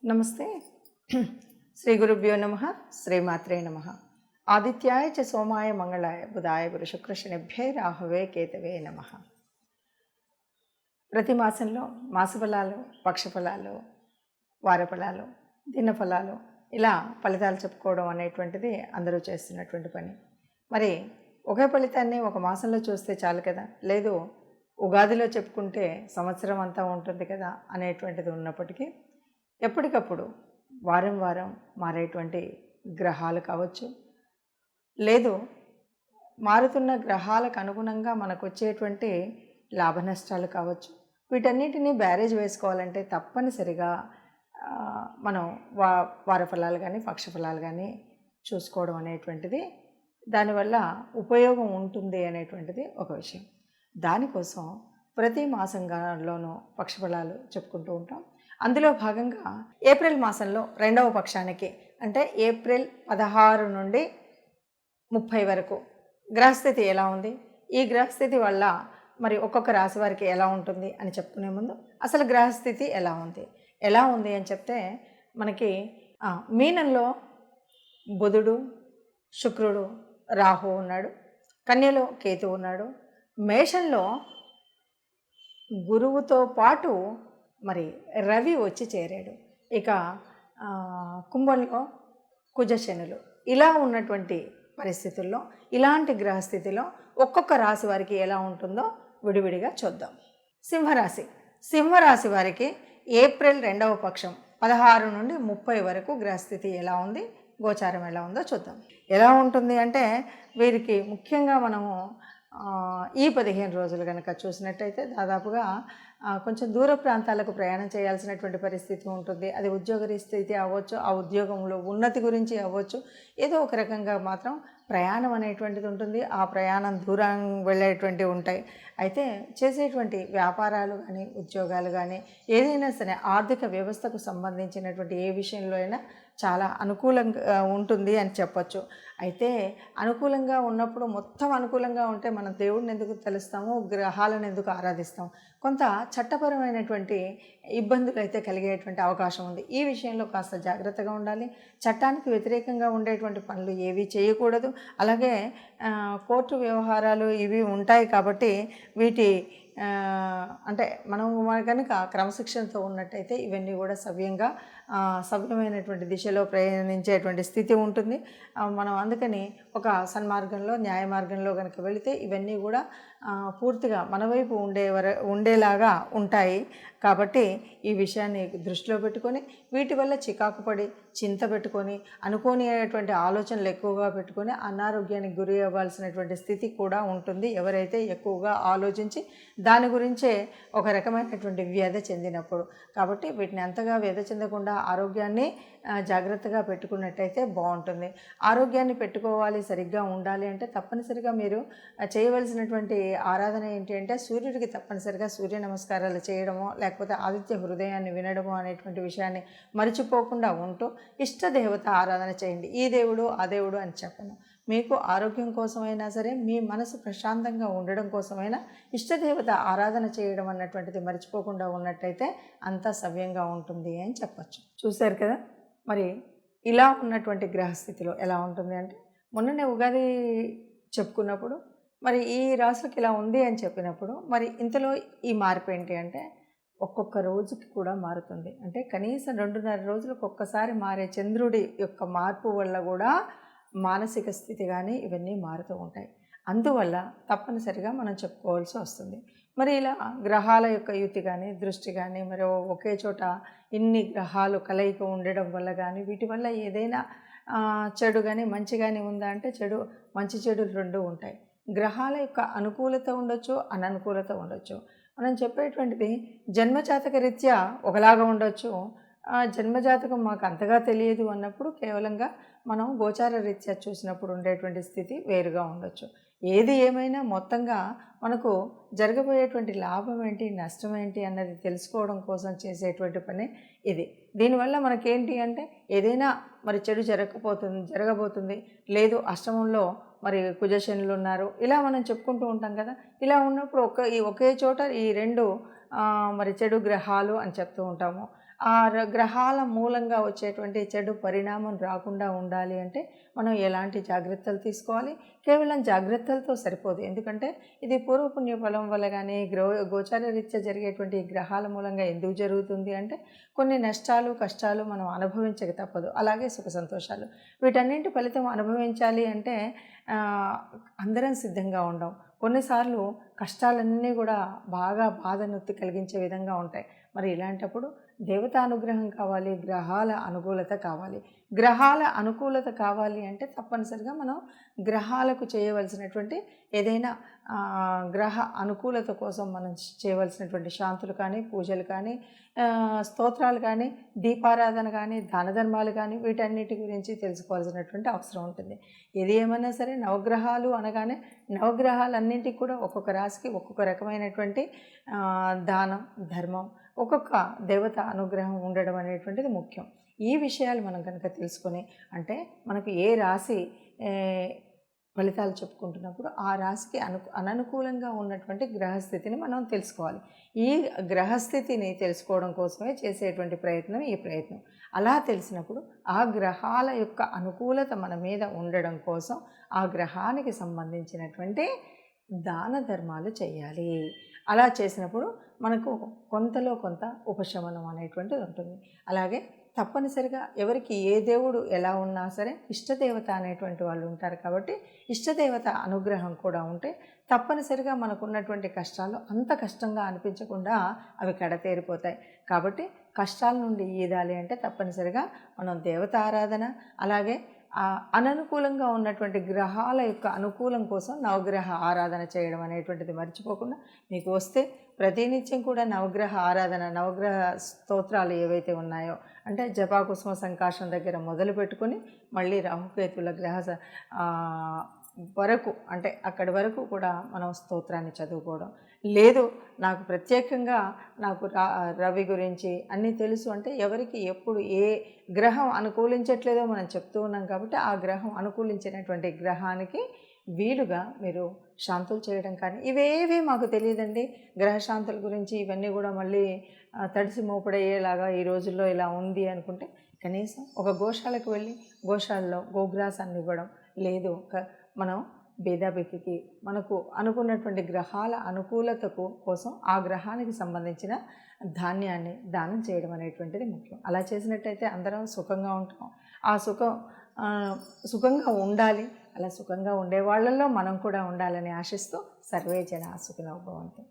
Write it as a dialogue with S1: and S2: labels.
S1: నమస్తే. శ్రీ గురుభ్యో నమ. శ్రీమాత్రే నమ. ఆదిత్యాయ చ సోమాయ మంగళాయ బుధాయ గురు శుక్ర శనిభ్యే రాహవే కేతవే నమ. ప్రతి మాసంలో మాసఫలాలు, పక్షఫలాలు, వారఫలాలు, దినఫలాలు ఇలా ఫలితాలు చెప్పుకోవడం అనేటువంటిది అందరూ చేస్తున్నటువంటి పని. మరి ఒకే ఫలితాన్ని ఒక మాసంలో చూస్తే చాలు కదా, లేదు ఉగాదిలో చెప్పుకుంటే సంవత్సరం అంతా ఉంటుంది కదా అనేటువంటిది ఉన్నప్పటికీ ఎప్పటికప్పుడు వారం వారం మారేటువంటి గ్రహాలు కావచ్చు, లేదు మారుతున్న గ్రహాలకు అనుగుణంగా మనకు వచ్చేటువంటి లాభ నష్టాలు కావచ్చు, వీటన్నిటినీ బ్యారేజ్ వేసుకోవాలంటే తప్పనిసరిగా మనం వారఫలాలు కానీ పక్షఫలాలు కానీ చూసుకోవడం అనేటువంటిది దానివల్ల ఉపయోగం ఉంటుంది అనేటువంటిది ఒక విషయం. దానికోసం ప్రతి మాసంలోనూ పక్షఫలాలు చెప్పుకుంటూ ఉంటాం. అందులో భాగంగా ఏప్రిల్ మాసంలో రెండవ పక్షానికి అంటే ఏప్రిల్ 16 నుండి 30 వరకు గ్రహస్థితి ఎలా ఉంది, ఈ గ్రహస్థితి వల్ల మరి ఒక్కొక్క రాశి వారికి ఎలా ఉంటుంది అని చెప్పుకునే ముందు అసలు గ్రహస్థితి ఎలా ఉంది అని చెప్తే మనకి మీనంలో బుధుడు, శుక్రుడు, రాహు ఉన్నాడు, కన్యలో కేతు ఉన్నాడు, మేషంలో గురువుతో పాటు మరి రవి వచ్చి చేరాడు, ఇక కుంభంలో కుజశనులు. ఇలా ఉన్నటువంటి పరిస్థితుల్లో ఇలాంటి గ్రహస్థితిలో ఒక్కొక్క రాశి వారికి ఎలా ఉంటుందో విడివిడిగా చూద్దాం. సింహరాశి వారికి ఏప్రిల్ రెండవ పక్షం 16 నుండి 30 వరకు గ్రహస్థితి ఎలా ఉంది, గోచారం ఎలా ఉందో చూద్దాం. ఎలా ఉంటుంది అంటే వీరికి ముఖ్యంగా మనము ఈ 15 రోజులు కనుక చూసినట్టయితే దాదాపుగా కొంచెం దూర ప్రాంతాలకు ప్రయాణం చేయాల్సినటువంటి పరిస్థితి ఉంటుంది. అది ఉద్యోగరీస్థితి అవ్వచ్చు, ఆ ఉద్యోగంలో ఉన్నతి గురించి అవ్వచ్చు, ఏదో ఒక రకంగా మాత్రం ప్రయాణం అనేటువంటిది ఉంటుంది. ఆ ప్రయాణం దూరం వెళ్ళేటువంటివి ఉంటాయి. అయితే చేసేటువంటి వ్యాపారాలు కానీ ఉద్యోగాలు కానీ ఏదైనా సరే ఆర్థిక వ్యవస్థకు సంబంధించినటువంటి ఏ విషయంలో అయినా చాలా అనుకూలంగా ఉంటుంది అని చెప్పచ్చు. అయితే అనుకూలంగా ఉన్నప్పుడు మొత్తం అనుకూలంగా ఉంటే మనం దేవుడిని ఎందుకు తెలుస్తాము, గ్రహాలను ఎందుకు ఆరాధిస్తాం, కొంత చట్టపరమైనటువంటి ఇబ్బందులు అయితే కలిగేటువంటి అవకాశం ఉంది. ఈ విషయంలో కాస్త జాగ్రత్తగా ఉండాలి. చట్టానికి వ్యతిరేకంగా ఉండేటువంటి పనులు ఏవి చేయకూడదు. అలాగే కోర్టు వ్యవహారాలు ఇవి ఉంటాయి కాబట్టి వీటి అంటే మనం కనుక క్రమశిక్షణతో ఉన్నట్టయితే ఇవన్నీ కూడా సవ్యమైనటువంటి దిశలో ప్రయాణించేటువంటి స్థితి ఉంటుంది. మనం అందుకని ఒక సన్మార్గంలో న్యాయ మార్గంలో కనుక వెళితే ఇవన్నీ కూడా పూర్తిగా మన వైపు ఉండేలాగా ఉంటాయి. కాబట్టి ఈ విషయాన్ని దృష్టిలో పెట్టుకొని వీటి వల్ల చికాకు పడి చింత పెట్టుకొని అనుకోనిటువంటి ఆలోచనలు ఎక్కువగా పెట్టుకొని అనారోగ్యానికి గురి అవ్వాల్సినటువంటి స్థితి కూడా ఉంటుంది ఎవరైతే ఎక్కువగా ఆలోచించి దాని గురించే ఒక రకమైనటువంటి వ్యధ చెందినప్పుడు. కాబట్టి వీటిని అంతగా వ్యధ చెందకుండా ఆరోగ్యాన్ని జాగ్రత్తగా పెట్టుకున్నట్టయితే బాగుంటుంది. ఆరోగ్యాన్ని పెట్టుకోవాలి, సరిగ్గా ఉండాలి అంటే తప్పనిసరిగా మీరు చేయవలసినటువంటి ఆరాధన ఏంటి అంటే సూర్యుడికి తప్పనిసరిగా సూర్య నమస్కారాలు చేయడమో లేకపోతే ఆదిత్య హృదయాన్ని వినడమో అనేటువంటి విషయాన్ని మర్చిపోకుండా ఉంటూ ఇష్టదేవత ఆరాధన చేయండి. ఈ దేవుడు ఆ దేవుడు అని చెప్పను, మీకు ఆరోగ్యం కోసమైనా సరే మీ మనసు ప్రశాంతంగా ఉండడం కోసమైనా ఇష్టదేవత ఆరాధన చేయడం అన్నటువంటిది మర్చిపోకుండా ఉన్నట్టయితే అంతా సవ్యంగా ఉంటుంది అని చెప్పచ్చు. చూశారు కదా, మరి ఇలా ఉన్నటువంటి గ్రహస్థితిలో ఎలా ఉంటుంది అంటే మొన్ననే ఉగాది చెప్పుకున్నప్పుడు మరి ఈ రాశులకు ఇలా ఉంది అని చెప్పినప్పుడు మరి ఇంతలో ఈ మార్పు ఏంటి అంటే ఒక్కొక్క రోజుకి కూడా మారుతుంది. అంటే కనీసం 2.5 రోజులకు ఒక్కసారి మారే చంద్రుడి యొక్క మార్పు వల్ల కూడా మానసిక స్థితి కానీ ఇవన్నీ మారుతూ ఉంటాయి. అందువల్ల తప్పనిసరిగా మనం చెప్పుకోవాల్సి వస్తుంది. మరి ఇలా గ్రహాల యొక్క యుతి కానీ దృష్టి కానీ మరి ఒకే చోట ఇన్ని గ్రహాలు కలయిక ఉండడం వల్ల కానీ వీటి వల్ల ఏదైనా చెడు కానీ మంచి కానీ ఉందా అంటే మంచి చెడులు రెండు ఉంటాయి. గ్రహాల యొక్క అనుకూలత ఉండొచ్చు, అననుకూలత ఉండొచ్చు. మనం చెప్పేటువంటిది జన్మజాతక రీత్యా ఒకలాగా ఉండొచ్చు, జన్మజాతకం మాకు అంతగా తెలియదు అన్నప్పుడు కేవలంగా మనం గోచార రీత్యా చూసినప్పుడు ఉండేటువంటి స్థితి వేరుగా ఉండొచ్చు. ఏది ఏమైనా మొత్తంగా మనకు జరగబోయేటువంటి లాభం ఏంటి నష్టం ఏంటి అన్నది తెలుసుకోవడం కోసం చేసేటువంటి పని ఇది. దీనివల్ల మనకేంటి అంటే ఏదైనా మరి చెడు జరగబోతుంది, లేదు అష్టమంలో మరి కుజశనులు ఉన్నారు, ఇలా మనం చెప్పుకుంటూ ఉంటాం కదా. ఇలా ఉన్నప్పుడు ఒకే చోట ఈ రెండు మరి చెడు గ్రహాలు అని చెప్తూ ఉంటాము. గ్రహాల మూలంగా వచ్చేటువంటి చెడు పరిణామం రాకుండా ఉండాలి అంటే మనం ఎలాంటి జాగ్రత్తలు తీసుకోవాలి? కేవలం జాగ్రత్తలతో సరిపోదు. ఎందుకంటే ఇది పూర్వపుణ్య ఫలం వల్ల కానీ గోచార రీత్యా జరిగేటువంటి గ్రహాల మూలంగా ఎందుకు జరుగుతుంది అంటే కొన్ని నష్టాలు కష్టాలు మనం అనుభవించక తప్పదు. అలాగే సుఖ సంతోషాలు వీటన్నింటి ఫలితం అనుభవించాలి అంటే అందరం సిద్ధంగా ఉండం. కొన్నిసార్లు కష్టాలన్నీ కూడా బాగా బాధనొత్తి కలిగించే విధంగా ఉంటాయి. మరి ఇలాంటప్పుడు దేవతా అనుగ్రహం కావాలి, గ్రహాల అనుకూలత కావాలి. గ్రహాల అనుకూలత కావాలి అంటే తప్పనిసరిగా మనం గ్రహాలకు చేయవలసినటువంటి ఏదైనా గ్రహ అనుకూలత కోసం మనం చేయవలసినటువంటి శాంతులు కానీ, పూజలు కానీ, స్తోత్రాలు కానీ, దీపారాధన కానీ, దాన ధర్మాలు కానీ వీటన్నిటి గురించి తెలుసుకోవాల్సినటువంటి అవసరం ఉంటుంది. ఏది ఏమైనా సరే నవగ్రహాలు అనగానే నవగ్రహాలన్నింటికి కూడా ఒక్కొక్క రాశికి ఒక్కొక్క రకమైనటువంటి దానం ధర్మం ఒక్కొక్క దేవత అనుగ్రహం ఉండడం అనేటువంటిది ముఖ్యం. ఈ విషయాలు మనం కనుక తెలుసుకొని అంటే మనకు ఏ రాశి ఫలితాలు చెప్పుకుంటున్నప్పుడు ఆ రాశికి అననుకూలంగా ఉన్నటువంటి గ్రహస్థితిని మనం తెలుసుకోవాలి. ఈ గ్రహస్థితిని తెలుసుకోవడం కోసమే చేసేటువంటి ప్రయత్నం ఈ ప్రయత్నం. అలా తెలిసినప్పుడు ఆ గ్రహాల యొక్క అనుకూలత మన మీద ఉండడం కోసం ఆ గ్రహానికి సంబంధించినటువంటి దాన ధర్మాలు చేయాలి. అలా చేసినప్పుడు మనకు కొంతలో కొంత ఉపశమనం అనేటువంటిది ఉంటుంది. అలాగే తప్పనిసరిగా ఎవరికి ఏ దేవుడు ఎలా ఉన్నా సరే ఇష్టదేవత అనేటువంటి వాళ్ళు ఉంటారు. కాబట్టి ఇష్టదేవత అనుగ్రహం కూడా ఉంటే తప్పనిసరిగా మనకున్నటువంటి కష్టాలు అంత కష్టంగా అనిపించకుండా అవి కడతేరిపోతాయి. కాబట్టి కష్టాల నుండి ఈదాలి అంటే తప్పనిసరిగా మనం దేవత ఆరాధన అలాగే అననుకూలంగా ఉన్నటువంటి గ్రహాల యొక్క అనుకూలం కోసం నవగ్రహ ఆరాధన చేయడం అనేటువంటిది మర్చిపోకుండా మీకు వస్తే ప్రతినిత్యం కూడా నవగ్రహ ఆరాధన నవగ్రహ స్తోత్రాలు ఏవైతే ఉన్నాయో అంటే జపాకుసుమ సంకాశం దగ్గర మొదలు పెట్టుకొని మళ్ళీ రాహుకేతుల గ్రహ వరకు అంటే అక్కడి వరకు కూడా మనం స్తోత్రాన్ని చదువుకోవడం లేదు. నాకు ప్రత్యేకంగా నాకు రవి గురించి అన్నీ తెలుసు అంటే ఎవరికి ఎప్పుడు ఏ గ్రహం అనుకూలించట్లేదో మనం చెప్తూ ఉన్నాం. కాబట్టి ఆ గ్రహం అనుకూలించినటువంటి గ్రహానికి వీలుగా మీరు శాంతులు చేయడం కానీ ఇవేవి మాకు తెలియదండి గ్రహశాంతుల గురించి ఇవన్నీ కూడా మళ్ళీ తడిసి మోపడయ్యేలాగా ఈ రోజుల్లో ఇలా ఉంది అనుకుంటే కనీసం ఒక గోశాలకు వెళ్ళి గోశాలలో గోగ్రాసాన్ని ఇవ్వడం లేదు. మనం భేదాబెక్కి మనకు అనుకున్నటువంటి గ్రహాల అనుకూలతకు కోసం ఆ గ్రహానికి సంబంధించిన ధాన్యాన్ని దానం చేయడం అనేటువంటిది ముఖ్యం. అలా చేసినట్టయితే అందరం సుఖంగా ఉంటాం. ఆ సుఖంగా ఉండాలి. అలా సుఖంగా ఉండే వాళ్ళల్లో మనం కూడా ఉండాలని ఆశిస్తూ సర్వే జన సుఖినో భవంతు.